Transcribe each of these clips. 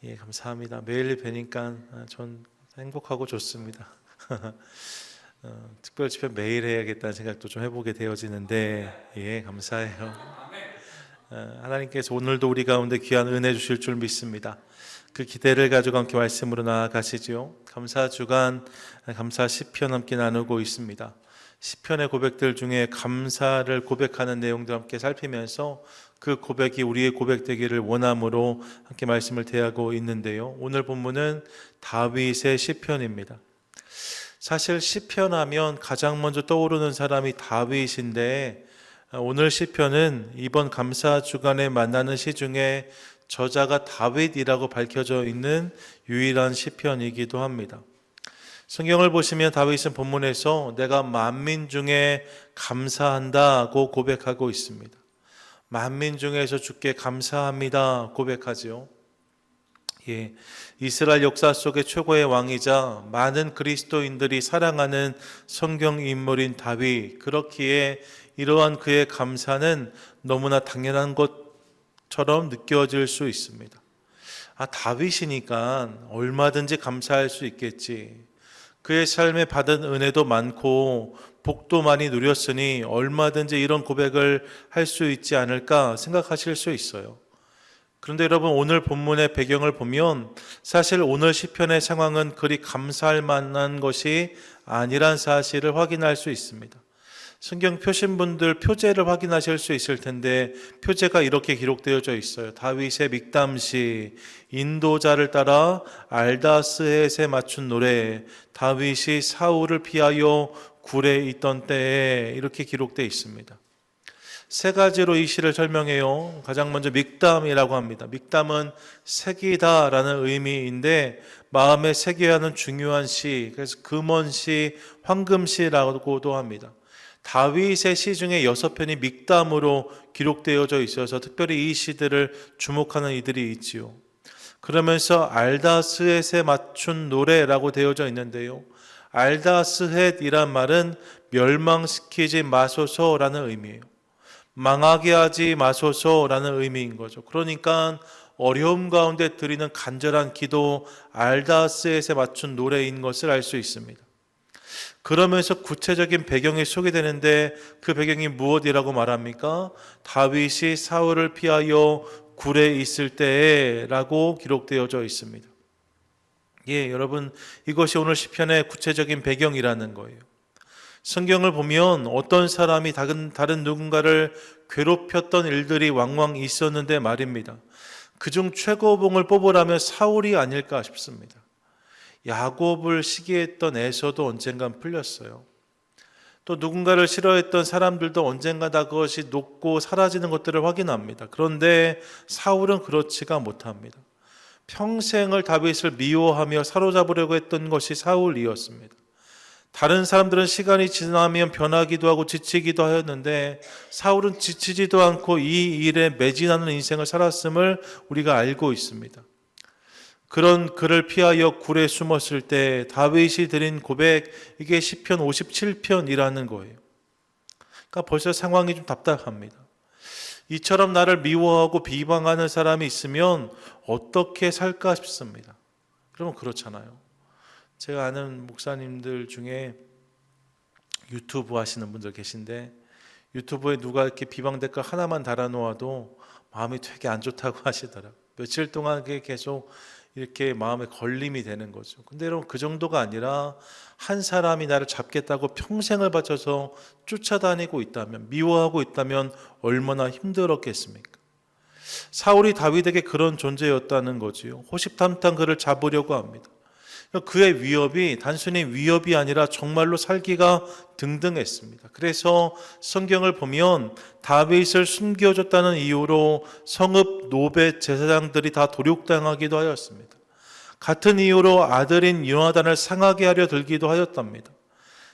예, 감사합니다. 매일 뵈니까 전 행복하고 좋습니다. 특별 집회 매일 해야겠다는 생각도 좀 해보게 되어지는데, 예, 감사해요. 하나님께서 오늘도 우리 가운데 귀한 은혜 주실 줄 믿습니다. 그 기대를 가지고 함께 말씀으로 나아가시지요. 감사 주간, 감사 시편 함께 나누고 있습니다. 시편의 고백들 중에 감사를 고백하는 내용들 함께 살피면서 그 고백이 우리의 고백 되기를 원함으로 함께 말씀을 대하고 있는데요. 오늘 본문은 다윗의 시편입니다. 사실 시편하면 가장 먼저 떠오르는 사람이 다윗인데, 오늘 시편은 이번 감사 주간에 만나는 시 중에 저자가 다윗이라고 밝혀져 있는 유일한 시편이기도 합니다. 성경을 보시면 다윗은 본문에서 내가 만민 중에 감사한다고 고백하고 있습니다. 만민 중에서 주께 감사합니다 고백하죠. 예, 이스라엘 역사 속의 최고의 왕이자 많은 그리스도인들이 사랑하는 성경 인물인 다윗, 그렇기에 이러한 그의 감사는 너무나 당연한 것처럼 느껴질 수 있습니다. 다윗이니까 얼마든지 감사할 수 있겠지. 그의 삶에 받은 은혜도 많고 복도 많이 누렸으니 얼마든지 이런 고백을 할 수 있지 않을까 생각하실 수 있어요. 그런데 여러분, 오늘 본문의 배경을 보면 사실 오늘 시편의 상황은 그리 감사할 만한 것이 아니란 사실을 확인할 수 있습니다. 성경 표신분들 표제를 확인하실 수 있을 텐데 표제가 이렇게 기록되어져 있어요. 다윗의 믹담시, 인도자를 따라 알다스헷에 맞춘 노래, 다윗이 사울을 피하여 굴에 있던 때에, 이렇게 기록되어 있습니다. 세 가지로 이 시를 설명해요. 가장 먼저 믹담이라고 합니다. 믹담은 새기다라는 의미인데 마음에 새겨야 하는 중요한 시, 그래서 금언시, 황금시라고도 합니다. 다윗의 시 중에 6편이 믹담으로 기록되어져 있어서 특별히 이 시들을 주목하는 이들이 있지요. 그러면서 알다스헷에 맞춘 노래라고 되어져 있는데요. 알다스헷이란 말은 멸망시키지 마소서라는 의미예요. 망하게 하지 마소서라는 의미인 거죠. 그러니까 어려움 가운데 드리는 간절한 기도, 알다스헷에 맞춘 노래인 것을 알 수 있습니다. 그러면서 구체적인 배경이 소개되는데 그 배경이 무엇이라고 말합니까? 다윗이 사울을 피하여 굴에 있을 때라고 기록되어져 있습니다. 예, 여러분, 이것이 오늘 시편의 구체적인 배경이라는 거예요. 성경을 보면 어떤 사람이 다른 누군가를 괴롭혔던 일들이 왕왕 있었는데 말입니다. 그중 최고봉을 뽑으라면 사울이 아닐까 싶습니다. 야곱을 시기했던 에서도 언젠간 풀렸어요. 또 누군가를 싫어했던 사람들도 언젠가 다 그것이 녹고 사라지는 것들을 확인합니다. 그런데 사울은 그렇지가 못합니다. 평생을 다윗을 미워하며 사로잡으려고 했던 것이 사울이었습니다. 다른 사람들은 시간이 지나면 변하기도 하고 지치기도 하였는데 사울은 지치지도 않고 이 일에 매진하는 인생을 살았음을 우리가 알고 있습니다. 그런 그를 피하여 굴에 숨었을 때 다윗이 드린 고백, 이게 시편 57편이라는 거예요. 그러니까 벌써 상황이 좀 답답합니다. 이처럼 나를 미워하고 비방하는 사람이 있으면 어떻게 살까 싶습니다. 그러면 그렇잖아요. 제가 아는 목사님들 중에 유튜브 하시는 분들 계신데 유튜브에 누가 이렇게 비방 댓글 하나만 달아놓아도 마음이 되게 안 좋다고 하시더라고요. 며칠 동안 그게 계속 이렇게 마음에 걸림이 되는 거죠. 근데 여러분, 그 정도가 아니라 한 사람이 나를 잡겠다고 평생을 바쳐서 쫓아다니고 있다면, 미워하고 있다면 얼마나 힘들었겠습니까? 사울이 다윗에게 그런 존재였다는 거지요. 호시탐탐 그를 잡으려고 합니다. 그의 위협이 단순히 위협이 아니라 정말로 살기가 등등했습니다. 그래서 성경을 보면 다윗을 숨겨줬다는 이유로 성읍 노베 제사장들이 다 도륙당하기도 하였습니다. 같은 이유로 아들인 요나단을 상하게 하려 들기도 하였답니다.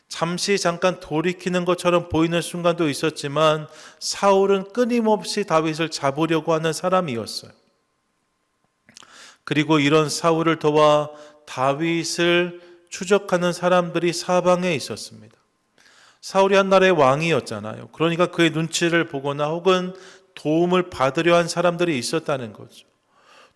잠깐 돌이키는 것처럼 보이는 순간도 있었지만 사울은 끊임없이 다윗을 잡으려고 하는 사람이었어요. 그리고 이런 사울을 도와 다윗을 추적하는 사람들이 사방에 있었습니다. 사울이 한 나라의 왕이었잖아요. 그러니까 그의 눈치를 보거나 혹은 도움을 받으려 한 사람들이 있었다는 거죠.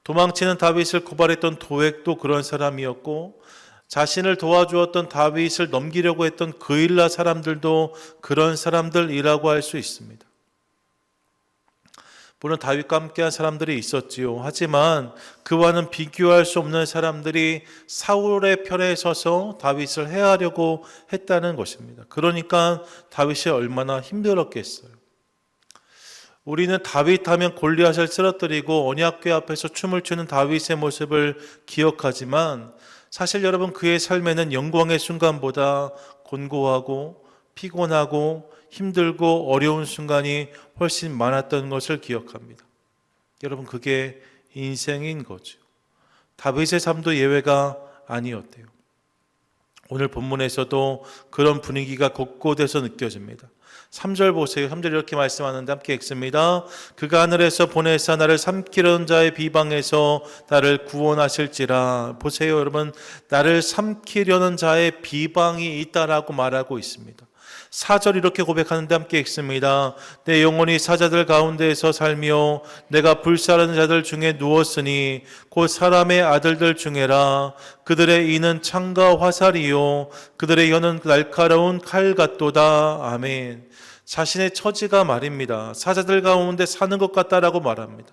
도망치는 다윗을 고발했던 도액도 그런 사람이었고, 자신을 도와주었던 다윗을 넘기려고 했던 그일라 사람들도 그런 사람들이라고 할 수 있습니다. 물론 다윗과 함께한 사람들이 있었지요. 하지만 그와는 비교할 수 없는 사람들이 사울의 편에 서서 다윗을 해하려고 했다는 것입니다. 그러니까 다윗이 얼마나 힘들었겠어요. 우리는 다윗 하면 골리앗을 쓰러뜨리고 언약궤 앞에서 춤을 추는 다윗의 모습을 기억하지만, 사실 여러분, 그의 삶에는 영광의 순간보다 곤고하고 피곤하고 힘들고 어려운 순간이 훨씬 많았던 것을 기억합니다. 여러분, 그게 인생인 거죠. 다윗의 삶도 예외가 아니었대요. 오늘 본문에서도 그런 분위기가 곳곳에서 느껴집니다. 3절 보세요. 3절 이렇게 말씀하는데 함께 읽습니다. 그가 하늘에서 보내사 나를 삼키려는 자의 비방에서 나를 구원하실지라. 보세요, 여러분. 나를 삼키려는 자의 비방이 있다라고 말하고 있습니다. 4절 이렇게 고백하는데 함께 읽습니다. 내 영혼이 사자들 가운데에서 살며 내가 불사르는 자들 중에 누웠으니 곧 사람의 아들들 중에라. 그들의 이는 창과 화살이요 그들의 혀는 날카로운 칼 같도다. 아멘. 자신의 처지가 말입니다. 사자들 가운데 사는 것 같다라고 말합니다.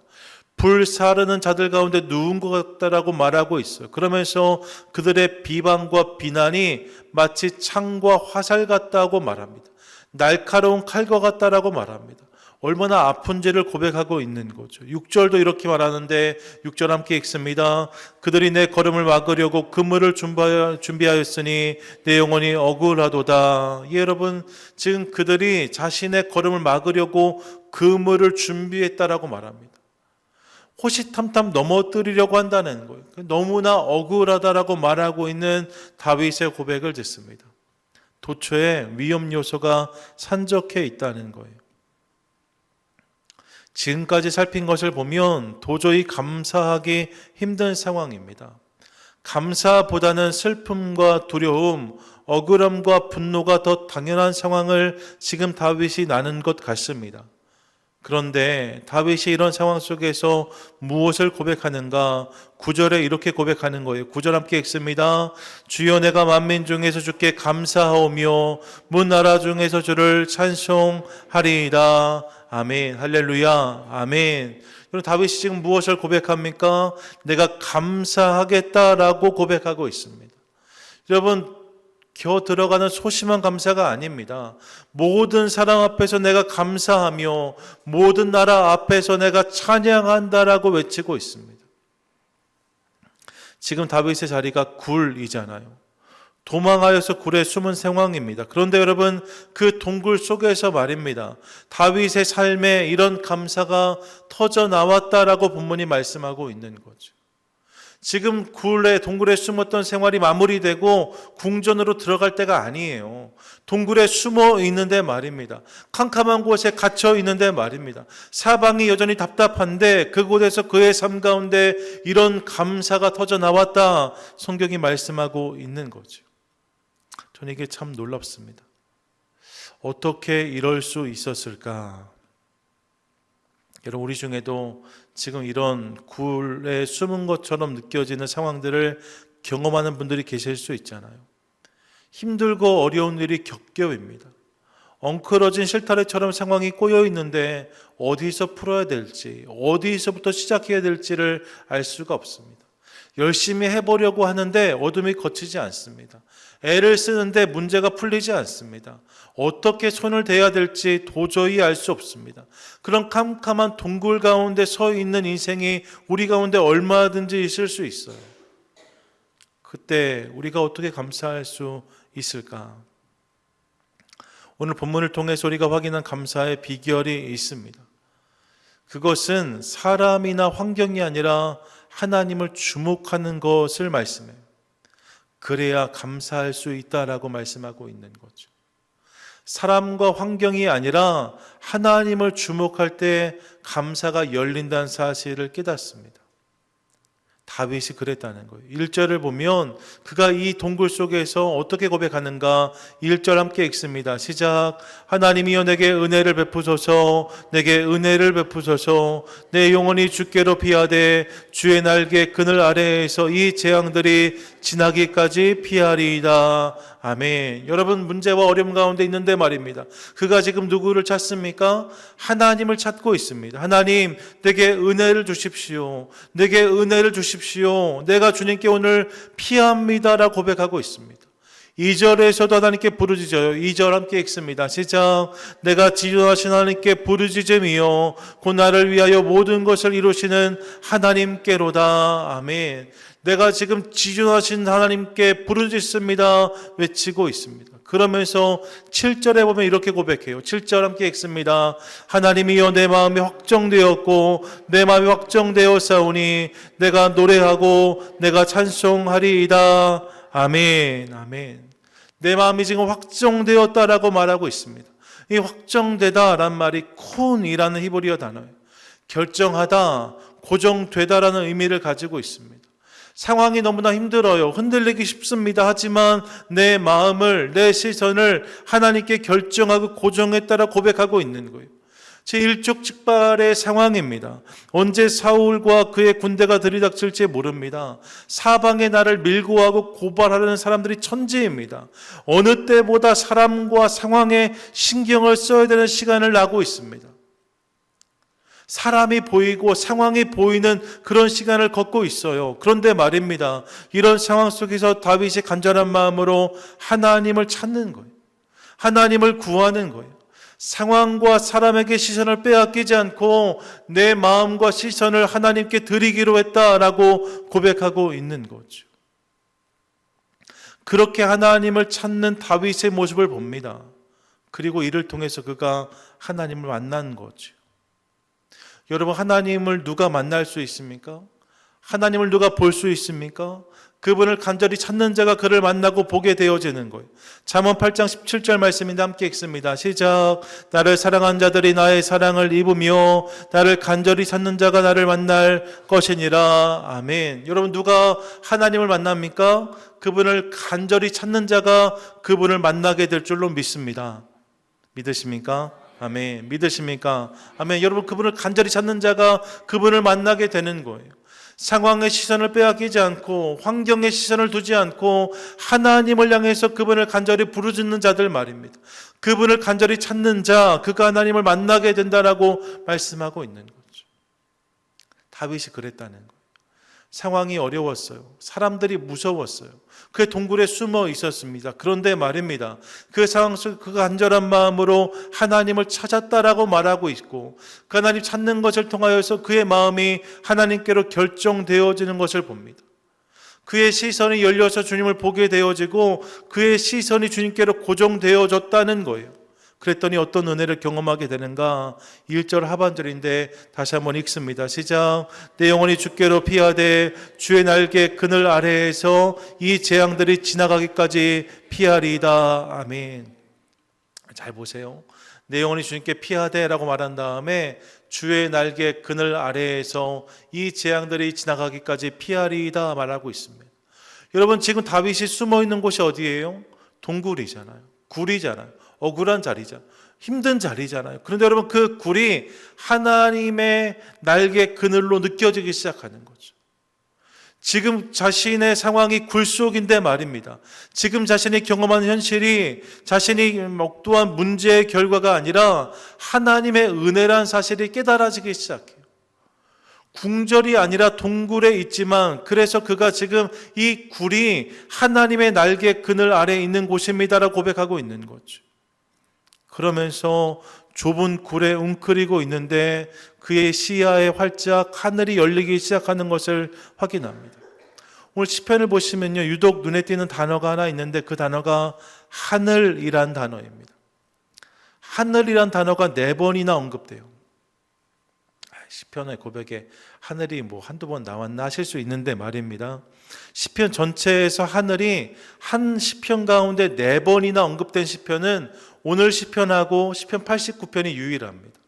불사르는 자들 가운데 누운 것 같다라고 말하고 있어요. 그러면서 그들의 비방과 비난이 마치 창과 화살 같다고 말합니다. 날카로운 칼과 같다라고 말합니다. 얼마나 아픈지를 고백하고 있는 거죠. 6절도 이렇게 말하는데 6절 함께 읽습니다. 그들이 내 걸음을 막으려고 그물을 준비하였으니 내 영혼이 억울하도다. 예, 여러분, 지금 그들이 자신의 걸음을 막으려고 그물을 준비했다라고 말합니다. 호시탐탐 넘어뜨리려고 한다는 거예요. 너무나 억울하다라고 말하고 있는 다윗의 고백을 듣습니다. 도처에 위험 요소가 산적해 있다는 거예요. 지금까지 살핀 것을 보면 도저히 감사하기 힘든 상황입니다. 감사보다는 슬픔과 두려움, 억울함과 분노가 더 당연한 상황을 지금 다윗이 나눈 것 같습니다. 그런데 다윗이 이런 상황 속에서 무엇을 고백하는가? 9절에 이렇게 고백하는 거예요. 9절 함께 읽습니다. 주여, 내가 만민 중에서 주께 감사하오며 문 나라 중에서 주를 찬송하리이다. 아멘. 할렐루야. 아멘. 그럼 다윗이 지금 무엇을 고백합니까? 내가 감사하겠다라고 고백하고 있습니다. 여러분, 겨 들어가는 소심한 감사가 아닙니다. 모든 사람 앞에서 내가 감사하며 모든 나라 앞에서 내가 찬양한다라고 외치고 있습니다. 지금 다윗의 자리가 굴이잖아요. 도망하여서 굴에 숨은 상황입니다. 그런데 여러분, 그 동굴 속에서 말입니다. 다윗의 삶에 이런 감사가 터져 나왔다라고 본문이 말씀하고 있는 거죠. 지금 동굴에 숨었던 생활이 마무리되고 궁전으로 들어갈 때가 아니에요. 동굴에 숨어 있는데 말입니다. 캄캄한 곳에 갇혀 있는데 말입니다. 사방이 여전히 답답한데 그곳에서 그의 삶 가운데 이런 감사가 터져 나왔다. 성경이 말씀하고 있는 거죠. 저는 이게 참 놀랍습니다. 어떻게 이럴 수 있었을까? 여러분, 우리 중에도 지금 이런 굴에 숨은 것처럼 느껴지는 상황들을 경험하는 분들이 계실 수 있잖아요. 힘들고 어려운 일이 겹겹입니다. 엉클어진 실타래처럼 상황이 꼬여 있는데 어디서 풀어야 될지, 어디서부터 시작해야 될지를 알 수가 없습니다. 열심히 해보려고 하는데 어둠이 거치지 않습니다. 애를 쓰는데 문제가 풀리지 않습니다. 어떻게 손을 대야 될지 도저히 알 수 없습니다. 그런 캄캄한 동굴 가운데 서 있는 인생이 우리 가운데 얼마든지 있을 수 있어요. 그때 우리가 어떻게 감사할 수 있을까? 오늘 본문을 통해서 우리가 확인한 감사의 비결이 있습니다. 그것은 사람이나 환경이 아니라 하나님을 주목하는 것을 말씀해요. 그래야 감사할 수 있다라고 말씀하고 있는 거죠. 사람과 환경이 아니라 하나님을 주목할 때 감사가 열린다는 사실을 깨닫습니다. 다윗이 그랬다는 거예요. 1절을 보면 그가 이 동굴 속에서 어떻게 고백하는가. 1절 함께 읽습니다. 시작. 하나님이여 내게 은혜를 베푸소서, 내게 은혜를 베푸소서. 내 영혼이 주께로 피하되 주의 날개 그늘 아래에서 이 재앙들이 지나기까지 피하리이다. 아멘. 여러분, 문제와 어려움 가운데 있는데 말입니다. 그가 지금 누구를 찾습니까? 하나님을 찾고 있습니다. 하나님, 내게 은혜를 주십시오. 내게 은혜를 주십시오. 내가 주님께 오늘 피합니다라고 고백하고 있습니다. 2절에서도 하나님께 부르짖어요. 2절 함께 읽습니다. 시작. 내가 지존하신 하나님께 부르짖음이요 곧 나를 위하여 모든 것을 이루시는 하나님께로다. 아멘. 내가 지금 지존하신 하나님께 부르짖습니다 외치고 있습니다. 그러면서 7절에 보면 이렇게 고백해요. 7절 함께 읽습니다. 하나님이여 내 마음이 확정되었고 내 마음이 확정되었사오니 내가 노래하고 내가 찬송하리이다. 아멘. 아멘. 내 마음이 지금 확정되었다라고 말하고 있습니다. 이 확정되다라는 말이 콘이라는 히브리어 단어예요. 결정하다, 고정되다라는 의미를 가지고 있습니다. 상황이 너무나 힘들어요. 흔들리기 쉽습니다. 하지만 내 마음을, 내 시선을 하나님께 결정하고 고정했다라 고백하고 있는 거예요. 제 일촉즉발의 상황입니다. 언제 사울과 그의 군대가 들이닥칠지 모릅니다. 사방에 나를 밀고 가고 고발하려는 사람들이 천지입니다. 어느 때보다 사람과 상황에 신경을 써야 되는 시간을 나고 있습니다. 사람이 보이고 상황이 보이는 그런 시간을 걷고 있어요. 그런데 말입니다. 이런 상황 속에서 다윗이 간절한 마음으로 하나님을 찾는 거예요. 하나님을 구하는 거예요. 상황과 사람에게 시선을 빼앗기지 않고 내 마음과 시선을 하나님께 드리기로 했다라고 고백하고 있는 거죠. 그렇게 하나님을 찾는 다윗의 모습을 봅니다. 그리고 이를 통해서 그가 하나님을 만난 거죠. 여러분, 하나님을 누가 만날 수 있습니까? 하나님을 누가 볼 수 있습니까? 그분을 간절히 찾는 자가 그를 만나고 보게 되어지는 거예요. 잠언 8장 17절 말씀인데 함께 읽습니다. 시작. 나를 사랑한 자들이 나의 사랑을 입으며 나를 간절히 찾는 자가 나를 만날 것이니라. 아멘. 여러분, 누가 하나님을 만납니까? 그분을 간절히 찾는 자가 그분을 만나게 될 줄로 믿습니다. 믿으십니까? 아멘. 믿으십니까? 아멘. 여러분, 그분을 간절히 찾는 자가 그분을 만나게 되는 거예요. 상황의 시선을 빼앗기지 않고 환경의 시선을 두지 않고 하나님을 향해서 그분을 간절히 부르짖는 자들 말입니다. 그분을 간절히 찾는 자, 그가 하나님을 만나게 된다라고 말씀하고 있는 거죠. 다윗이 그랬다는 거예요. 상황이 어려웠어요. 사람들이 무서웠어요. 그 동굴에 숨어 있었습니다. 그런데 말입니다. 그 상황 속 그 간절한 마음으로 하나님을 찾았다라고 말하고 있고 그 하나님 찾는 것을 통하여서 그의 마음이 하나님께로 결정되어지는 것을 봅니다. 그의 시선이 열려서 주님을 보게 되어지고 그의 시선이 주님께로 고정되어졌다는 거예요. 그랬더니 어떤 은혜를 경험하게 되는가? 1절 하반절인데 다시 한번 읽습니다. 시작. 내 영혼이 주께로 피하되 주의 날개 그늘 아래에서 이 재앙들이 지나가기까지 피하리이다. 아멘. 잘 보세요. 내 영혼이 주님께 피하되 라고 말한 다음에 주의 날개 그늘 아래에서 이 재앙들이 지나가기까지 피하리이다 말하고 있습니다. 여러분, 지금 다윗이 숨어 있는 곳이 어디예요? 동굴이잖아요. 굴이잖아요. 억울한 자리죠. 힘든 자리잖아요. 그런데 여러분, 그 굴이 하나님의 날개 그늘로 느껴지기 시작하는 거죠. 지금 자신의 상황이 굴 속인데 말입니다. 지금 자신이 경험한 현실이 자신이 목도한 문제의 결과가 아니라 하나님의 은혜란 사실이 깨달아지기 시작해요. 궁절이 아니라 동굴에 있지만 그래서 그가 지금 이 굴이 하나님의 날개 그늘 아래에 있는 곳입니다라고 고백하고 있는 거죠. 그러면서 좁은 굴에 웅크리고 있는데 그의 시야에 활짝 하늘이 열리기 시작하는 것을 확인합니다. 오늘 시편을 보시면요, 유독 눈에 띄는 단어가 하나 있는데 그 단어가 하늘이란 단어입니다. 하늘이란 단어가 4번이나 언급돼요. 시편의 고백에 하늘이 한두 번 나왔나 하실 수 있는데 말입니다. 시편 전체에서 하늘이 한 시편 가운데 4번이나 언급된 시편은 오늘 시편하고 시편 89편이 유일합니다.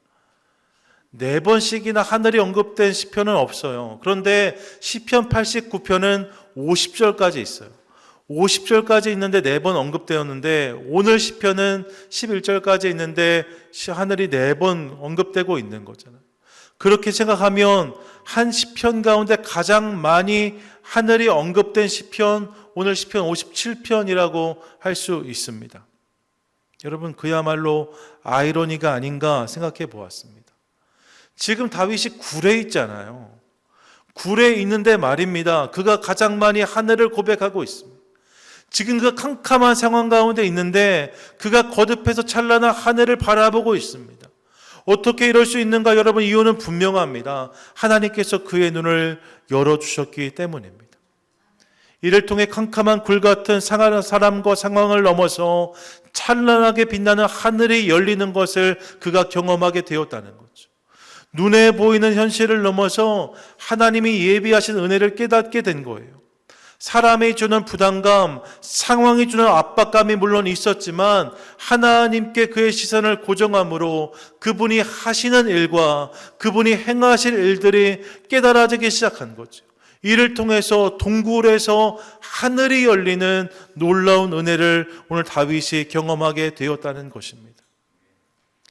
4번씩이나 하늘이 언급된 시편은 없어요. 그런데 시편 89편은 50절까지 있어요. 50절까지 있는데 4번 언급되었는데, 오늘 시편은 11절까지 있는데 하늘이 4번 언급되고 있는 거잖아요. 그렇게 생각하면 한 시편 가운데 가장 많이 하늘이 언급된 시편, 오늘 시편 57편이라고 할 수 있습니다. 여러분, 그야말로 아이러니가 아닌가 생각해 보았습니다. 지금 다윗이 굴에 있잖아요. 굴에 있는데 말입니다, 그가 가장 많이 하늘을 고백하고 있습니다. 지금 그 캄캄한 상황 가운데 있는데 그가 거듭해서 찬란한 하늘을 바라보고 있습니다. 어떻게 이럴 수 있는가? 여러분, 이유는 분명합니다. 하나님께서 그의 눈을 열어주셨기 때문입니다. 이를 통해 캄캄한 굴 같은 사람과 상황을 넘어서 찬란하게 빛나는 하늘이 열리는 것을 그가 경험하게 되었다는 거죠. 눈에 보이는 현실을 넘어서 하나님이 예비하신 은혜를 깨닫게 된 거예요. 사람이 주는 부담감, 상황이 주는 압박감이 물론 있었지만 하나님께 그의 시선을 고정함으로 그분이 하시는 일과 그분이 행하실 일들이 깨달아지기 시작한 거죠. 이를 통해서 동굴에서 하늘이 열리는 놀라운 은혜를 오늘 다윗이 경험하게 되었다는 것입니다.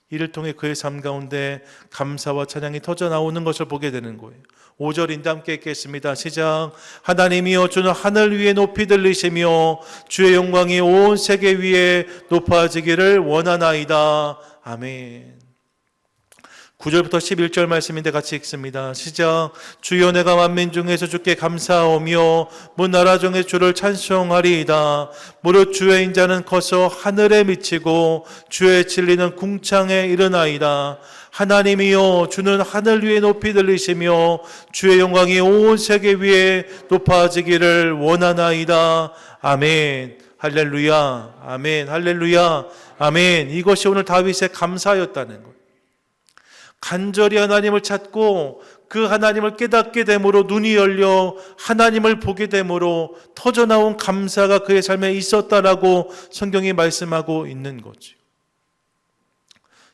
이를 통해 그의 삶 가운데 감사와 찬양이 터져 나오는 것을 보게 되는 거예요. 5절인데 함께 읽겠습니다. 시작. 하나님이여, 주는 하늘 위에 높이 들리시며 주의 영광이 온 세계 위에 높아지기를 원하나이다. 아멘. 9절부터 11절 말씀인데 같이 읽습니다. 시작. 주여, 내가 만민 중에서 주께 감사하오며 문 나라 중에 주를 찬송하리이다. 무릇 주의 인자는 커서 하늘에 미치고 주의 진리는 궁창에 이르나이다. 하나님이여, 주는 하늘 위에 높이 들리시며 주의 영광이 온 세계 위에 높아지기를 원하나이다. 아멘. 할렐루야. 아멘. 할렐루야. 아멘. 이것이 오늘 다윗의 감사였다는 것. 간절히 하나님을 찾고 그 하나님을 깨닫게 됨으로 눈이 열려 하나님을 보게 됨으로 터져나온 감사가 그의 삶에 있었다라고 성경이 말씀하고 있는 거죠.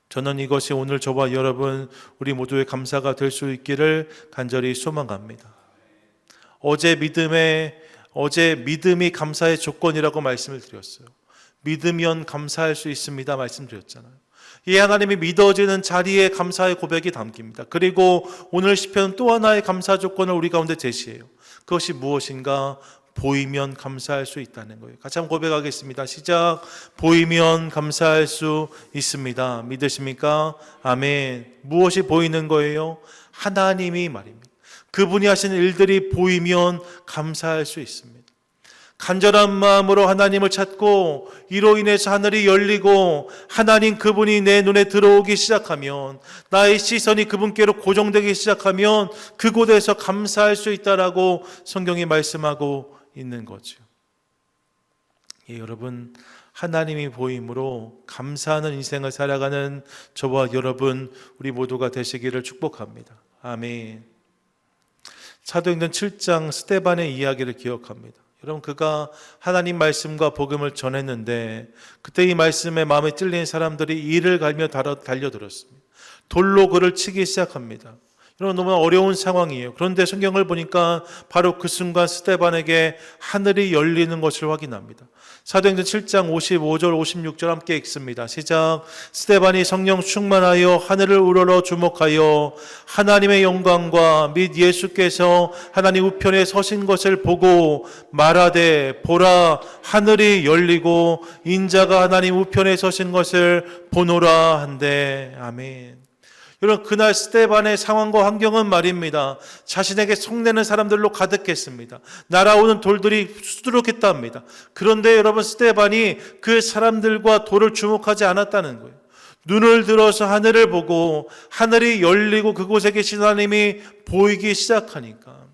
저는 이것이 오늘 저와 여러분 우리 모두의 감사가 될 수 있기를 간절히 소망합니다. 어제 믿음이 감사의 조건이라고 말씀을 드렸어요. 믿으면 감사할 수 있습니다 말씀드렸잖아요. 이 하나님이 믿어지는 자리에 감사의 고백이 담깁니다. 그리고 오늘 시편 또 하나의 감사 조건을 우리 가운데 제시해요. 그것이 무엇인가? 보이면 감사할 수 있다는 거예요. 같이 한번 고백하겠습니다. 시작. 보이면 감사할 수 있습니다. 믿으십니까? 아멘. 무엇이 보이는 거예요? 하나님이 말입니다. 그분이 하신 일들이 보이면 감사할 수 있습니다. 간절한 마음으로 하나님을 찾고 이로 인해서 하늘이 열리고 하나님 그분이 내 눈에 들어오기 시작하면, 나의 시선이 그분께로 고정되기 시작하면 그곳에서 감사할 수 있다라고 성경이 말씀하고 있는 거죠. 예, 여러분, 하나님이 보임으로 감사하는 인생을 살아가는 저와 여러분 우리 모두가 되시기를 축복합니다. 아멘. 사도행전 7장 스데반의 이야기를 기억합니다. 여러분, 그가 하나님 말씀과 복음을 전했는데 그때 이 말씀에 마음에 찔린 사람들이 이를 갈며 달려들었습니다. 돌로 그를 치기 시작합니다. 여러분, 너무 어려운 상황이에요. 그런데 성경을 보니까 바로 그 순간 스데반에게 하늘이 열리는 것을 확인합니다. 사도행전 7장 55절 56절 함께 읽습니다. 시작. 스데반이 성령 충만하여 하늘을 우러러 주목하여 하나님의 영광과 및 예수께서 하나님 우편에 서신 것을 보고 말하되, 보라, 하늘이 열리고 인자가 하나님 우편에 서신 것을 보노라 한대. 아멘. 여러분, 그날 스데반의 상황과 환경은 말입니다, 자신에게 속내는 사람들로 가득했습니다. 날아오는 돌들이 수두룩했다 합니다. 그런데 여러분, 스데반이 그 사람들과 돌을 주목하지 않았다는 거예요. 눈을 들어서 하늘을 보고 하늘이 열리고 그곳에 계신 하나님이 보이기 시작하니까,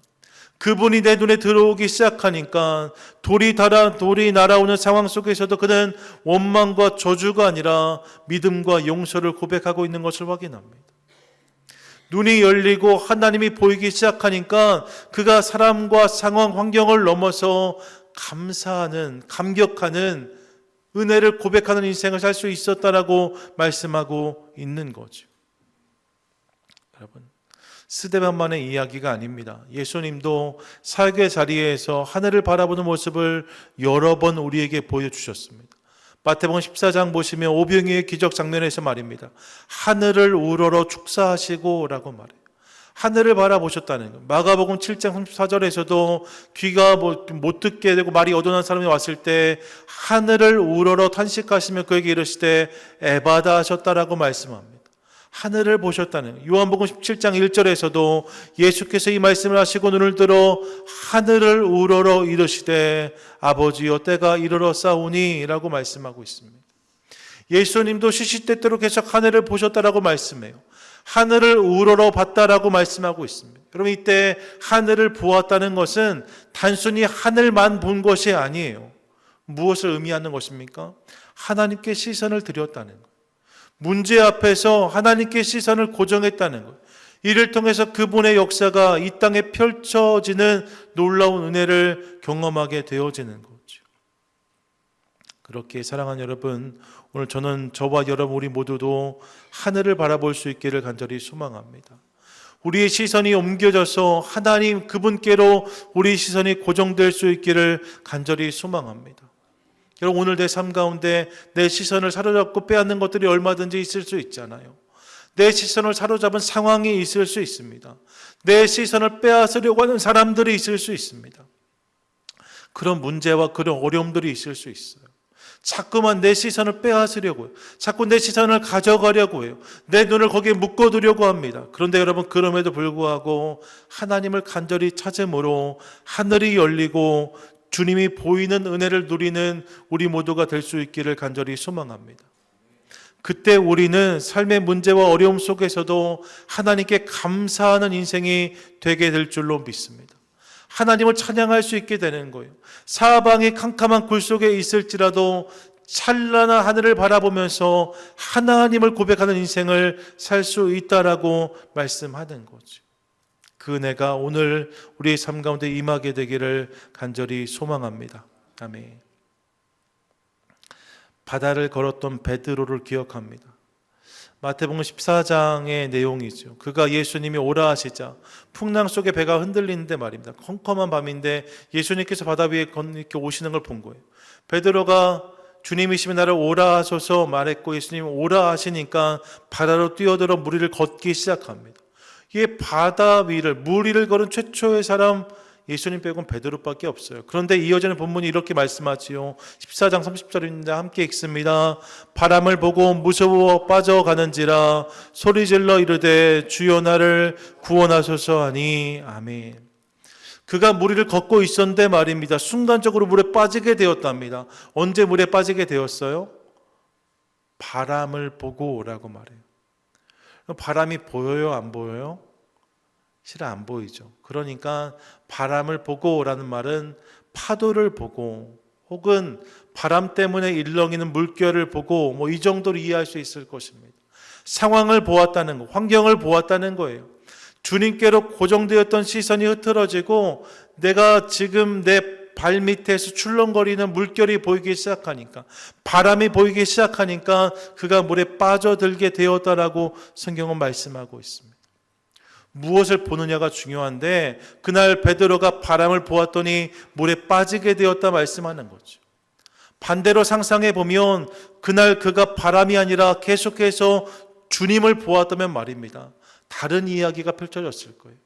그분이 내 눈에 들어오기 시작하니까 돌이 날아오는 상황 속에서도 그는 원망과 저주가 아니라 믿음과 용서를 고백하고 있는 것을 확인합니다. 눈이 열리고 하나님이 보이기 시작하니까 그가 사람과 상황, 환경을 넘어서 감사하는, 감격하는, 은혜를 고백하는 인생을 살 수 있었다라고 말씀하고 있는 거죠. 여러분, 스데반만의 이야기가 아닙니다. 예수님도 사역의 자리에서 하늘을 바라보는 모습을 여러 번 우리에게 보여주셨습니다. 마태복음 14장 보시면 오병이의 기적 장면에서 말입니다. 하늘을 우러러 축사하시고 라고 말해요. 하늘을 바라보셨다는 거예요. 마가복음 7장 34절에서도 귀가 못 듣게 되고 말이 어둔한 사람이 왔을 때 하늘을 우러러 탄식하시며 그에게 이르시되 에바다 하셨다라고 말씀합니다. 하늘을 보셨다는 거예요. 요한복음 17장 1절에서도 예수께서 이 말씀을 하시고 눈을 들어 하늘을 우러러 이르시되 아버지여 때가 이르러 싸우니 라고 말씀하고 있습니다. 예수님도 시시때때로 계속 하늘을 보셨다라고 말씀해요. 하늘을 우러러 봤다라고 말씀하고 있습니다. 여러분, 이때 하늘을 보았다는 것은 단순히 하늘만 본 것이 아니에요. 무엇을 의미하는 것입니까? 하나님께 시선을 드렸다는 거예요. 문제 앞에서 하나님께 시선을 고정했다는 것. 이를 통해서 그분의 역사가 이 땅에 펼쳐지는 놀라운 은혜를 경험하게 되어지는 거죠. 그렇게 사랑하는 여러분, 오늘 저는 저와 여러분 우리 모두도 하늘을 바라볼 수 있기를 간절히 소망합니다. 우리의 시선이 옮겨져서 하나님 그분께로 우리 시선이 고정될 수 있기를 간절히 소망합니다. 여러분, 오늘 내 삶 가운데 내 시선을 사로잡고 빼앗는 것들이 얼마든지 있을 수 있잖아요. 내 시선을 사로잡은 상황이 있을 수 있습니다. 내 시선을 빼앗으려고 하는 사람들이 있을 수 있습니다. 그런 문제와 그런 어려움들이 있을 수 있어요. 자꾸만 내 시선을 빼앗으려고 해요. 자꾸 내 시선을 가져가려고 해요. 내 눈을 거기에 묶어두려고 합니다. 그런데 여러분, 그럼에도 불구하고 하나님을 간절히 찾음으로 하늘이 열리고 주님이 보이는 은혜를 누리는 우리 모두가 될 수 있기를 간절히 소망합니다. 그때 우리는 삶의 문제와 어려움 속에서도 하나님께 감사하는 인생이 되게 될 줄로 믿습니다. 하나님을 찬양할 수 있게 되는 거예요. 사방이 캄캄한 굴 속에 있을지라도 찬란한 하늘을 바라보면서 하나님을 고백하는 인생을 살 수 있다라고 말씀하는 거죠. 그 은혜가 오늘 우리의 삶 가운데 임하게 되기를 간절히 소망합니다. 아멘. 바다를 걸었던 베드로를 기억합니다. 마태복음 14장의 내용이죠. 그가 예수님이 오라 하시자 풍랑 속에 배가 흔들리는데 말입니다. 컴컴한 밤인데 예수님께서 바다 위에 이렇게 오시는 걸 본 거예요. 베드로가 주님이시면 나를 오라 하소서 말했고 예수님이 오라 하시니까 바다로 뛰어들어 물 위를 걷기 시작합니다. 이 바다 위를 물 위를 걸은 최초의 사람 예수님 빼고는 베드로밖에 없어요. 그런데 이어지는 본문이 이렇게 말씀하지요. 14장 30절입니다. 함께 읽습니다. 바람을 보고 무서워 빠져가는지라 소리질러 이르되 주여 나를 구원하소서 하니 아멘. 그가 물 위를 걷고 있었는데 말입니다. 순간적으로 물에 빠지게 되었답니다. 언제 물에 빠지게 되었어요? 바람을 보고라고 말해요. 바람이 보여요? 안 보여요? 실은 안 보이죠. 그러니까 바람을 보고라는 말은 파도를 보고 혹은 바람 때문에 일렁이는 물결을 보고 이 정도로 이해할 수 있을 것입니다. 상황을 보았다는 거, 환경을 보았다는 거예요. 주님께로 고정되었던 시선이 흐트러지고 내가 지금 내 발밑에서 출렁거리는 물결이 보이기 시작하니까, 바람이 보이기 시작하니까 그가 물에 빠져들게 되었다라고 성경은 말씀하고 있습니다. 무엇을 보느냐가 중요한데 그날 베드로가 바람을 보았더니 물에 빠지게 되었다 말씀하는 거죠. 반대로 상상해 보면 그날 그가 바람이 아니라 계속해서 주님을 보았다면 말입니다. 다른 이야기가 펼쳐졌을 거예요.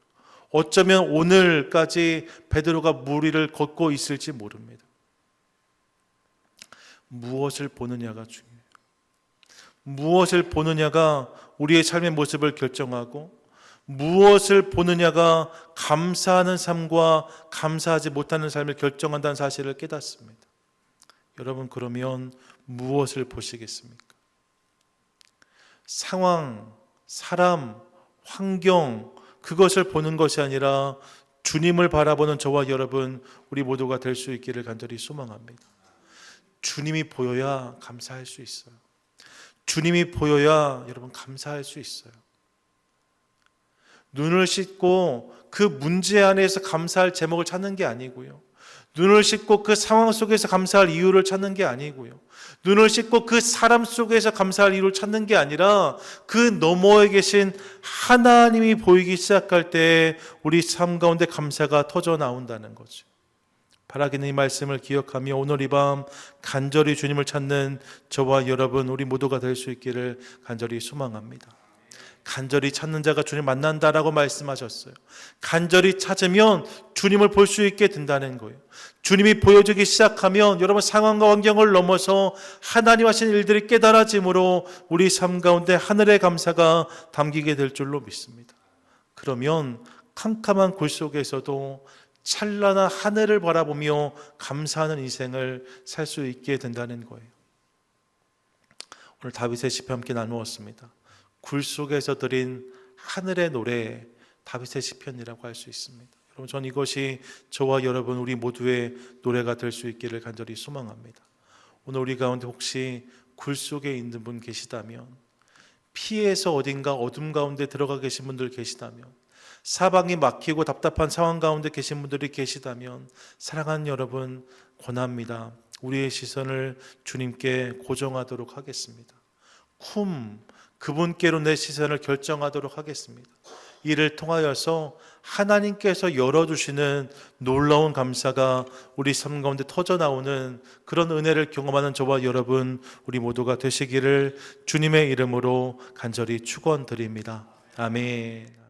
어쩌면 오늘까지 베드로가 물 위를 걷고 있을지 모릅니다. 무엇을 보느냐가 중요해요. 무엇을 보느냐가 우리의 삶의 모습을 결정하고 무엇을 보느냐가 감사하는 삶과 감사하지 못하는 삶을 결정한다는 사실을 깨닫습니다. 여러분, 그러면 무엇을 보시겠습니까? 상황, 사람, 환경, 그것을 보는 것이 아니라 주님을 바라보는 저와 여러분 우리 모두가 될 수 있기를 간절히 소망합니다. 주님이 보여야 감사할 수 있어요. 주님이 보여야 여러분 감사할 수 있어요. 눈을 씻고 그 문제 안에서 감사할 제목을 찾는 게 아니고요. 눈을 씻고 그 상황 속에서 감사할 이유를 찾는 게 아니고요. 눈을 씻고 그 사람 속에서 감사할 이유를 찾는 게 아니라 그 너머에 계신 하나님이 보이기 시작할 때 우리 삶 가운데 감사가 터져 나온다는 거죠. 바라기는 이 말씀을 기억하며 오늘 이 밤 간절히 주님을 찾는 저와 여러분 우리 모두가 될 수 있기를 간절히 소망합니다. 간절히 찾는 자가 주님 만난다라고 말씀하셨어요. 간절히 찾으면 주님을 볼 수 있게 된다는 거예요. 주님이 보여주기 시작하면 여러분 상황과 환경을 넘어서 하나님 하신 일들이 깨달아짐으로 우리 삶 가운데 하늘의 감사가 담기게 될 줄로 믿습니다. 그러면 캄캄한 굴 속에서도 찬란한 하늘을 바라보며 감사하는 인생을 살 수 있게 된다는 거예요. 오늘 다윗의 시편 함께 나누었습니다. 굴 속에서 드린 하늘의 노래, 다윗의 시편이라고 할 수 있습니다. 여러분, 전 이것이 저와 여러분 우리 모두의 노래가 될 수 있기를 간절히 소망합니다. 오늘 우리 가운데 혹시 굴 속에 있는 분 계시다면, 피해서 어딘가 어둠 가운데 들어가 계신 분들 계시다면, 사방이 막히고 답답한 상황 가운데 계신 분들이 계시다면, 사랑하는 여러분 권합니다. 우리의 시선을 주님께 고정하도록 하겠습니다. 그분께로 내 시선을 결정하도록 하겠습니다. 이를 통하여서 하나님께서 열어주시는 놀라운 감사가 우리 삶 가운데 터져나오는 그런 은혜를 경험하는 저와 여러분 우리 모두가 되시기를 주님의 이름으로 간절히 축원드립니다. 아멘.